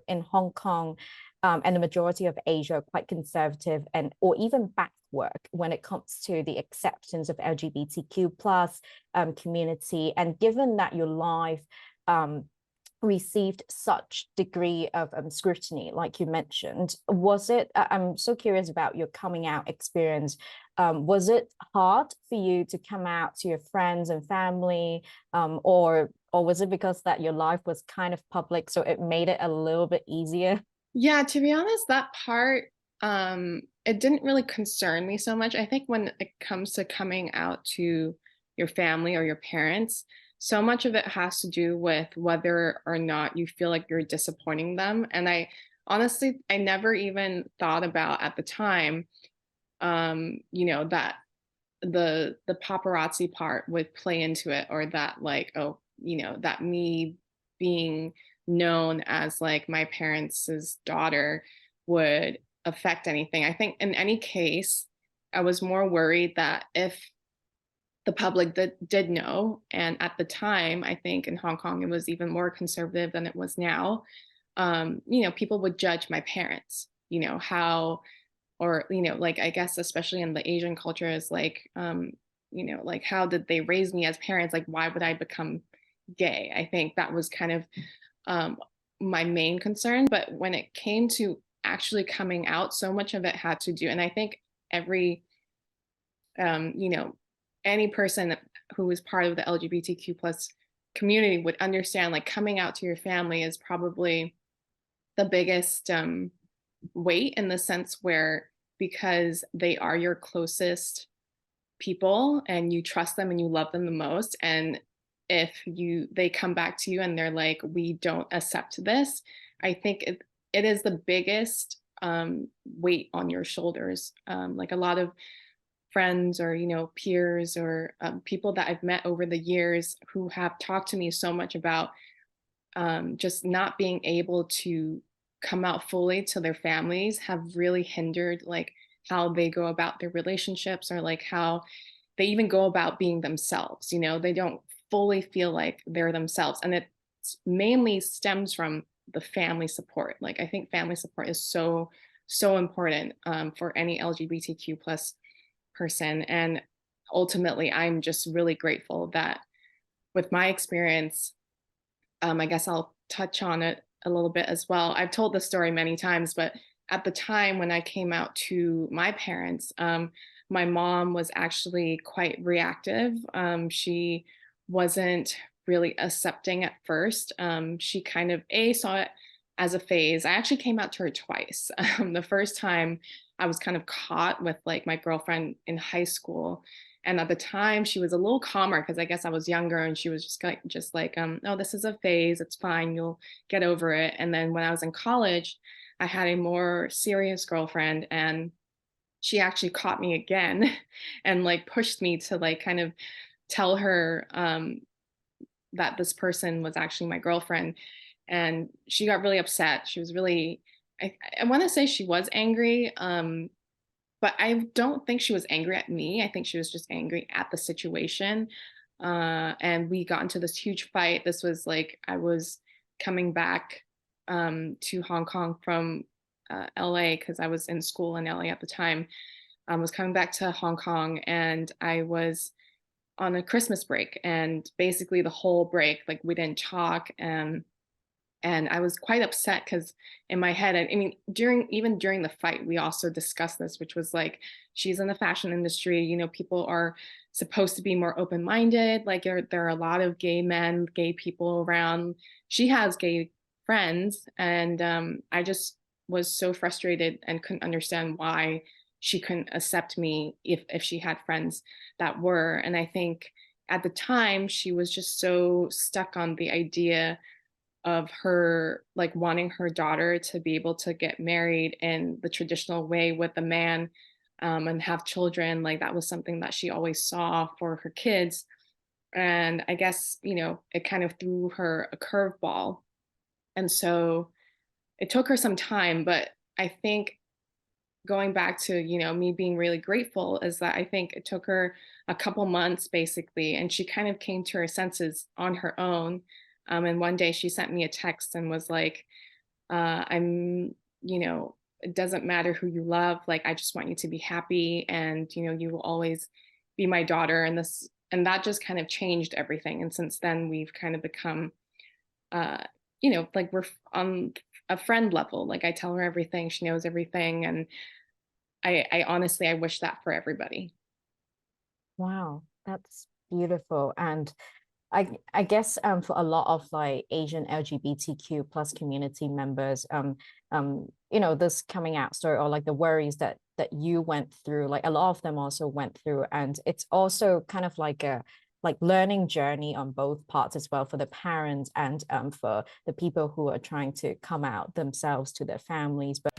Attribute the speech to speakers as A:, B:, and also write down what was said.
A: in Hong Kong and the majority of Asia are quite conservative and or even backward when it comes to the acceptance of LGBTQ plus community. And given that your life received such degree of scrutiny, like you mentioned, was it? I'm so curious about your coming out experience. Was it hard for you to come out to your friends and family, or was it because that your life was kind of public, so it made it a little bit easier?
B: Yeah, to be honest, that part, it didn't really concern me so much. I think when it comes to coming out to your family or your parents, so much of it has to do with whether or not you feel like you're disappointing them. And I honestly, I never even thought about at the time, that the paparazzi part would play into it, or that like, oh, that me being known as like my parents' daughter would affect anything. I think in any case, I was more worried that if the public did know, and at the time, I think in Hong Kong it was even more conservative than it was now. People would judge my parents. How, or like I guess especially in the Asian culture is like, like how did they raise me as parents? Like why would I become gay? I think that was kind of um, my main concern. But when it came to actually coming out, so much of it had to do, and I think every, um, you know, any person who is part of the LGBTQ plus community would understand like coming out to your family is probably the biggest weight, in the sense where, because they are your closest people and you trust them and you love them the most, and if they come back to you and they're like, we don't accept this, I think it is the biggest weight on your shoulders. Like a lot of friends or peers or people that I've met over the years who have talked to me so much about just not being able to come out fully to their families have really hindered like how they go about their relationships, or like how they even go about being themselves. They don't fully feel like they're themselves, and it mainly stems from the family support. Like I think family support is so important for any LGBTQ plus person. And ultimately I'm just really grateful that with my experience, I guess I'll touch on it a little bit as well. I've told this story many times, but at the time when I came out to my parents, my mom was actually quite reactive. She wasn't really accepting at first. She kind of saw it as a phase. I actually came out to her twice. The first time I was kind of caught with like my girlfriend in high school, and at the time, she was a little calmer because I guess I was younger, and she was just like, oh, this is a phase. It's fine. You'll get over it. And then when I was in college, I had a more serious girlfriend, and she actually caught me again and like pushed me to like kind of tell her that this person was actually my girlfriend. And she got really upset. She was really, I want to say she was angry. But I don't think she was angry at me. I think she was just angry at the situation. And we got into this huge fight. This was like I was coming back to Hong Kong from LA, because I was in school in LA at the time. I was coming back to Hong Kong, and I was on a Christmas break. And basically the whole break, like we didn't talk. And I was quite upset because in my head, I mean, during the fight, we also discussed this, which was like, she's in the fashion industry. People are supposed to be more open-minded. Like there are a lot of gay men, gay people around. She has gay friends, and I just was so frustrated and couldn't understand why she couldn't accept me if she had friends that were. And I think at the time she was just so stuck on the idea of her like wanting her daughter to be able to get married in the traditional way with a man, and have children. Like that was something that she always saw for her kids. And I guess, it kind of threw her a curveball. And so it took her some time, but I think going back to, me being really grateful is that I think it took her a couple months basically, and she kind of came to her senses on her own. And one day she sent me a text and was like, I'm, you know, it doesn't matter who you love. Like, I just want you to be happy, and, you know, you will always be my daughter. And this, and that just kind of changed everything. And since then, we've kind of become, uh, you know, like we're on a friend level. Like, I tell her everything, she knows everything. And I honestly, I wish that for everybody.
A: Wow, that's beautiful. And I guess for a lot of like Asian LGBTQ plus community members, you know, this coming out story or like the worries that you went through, like a lot of them also went through, and it's also kind of like a like learning journey on both parts as well for the parents and for the people who are trying to come out themselves to their families. But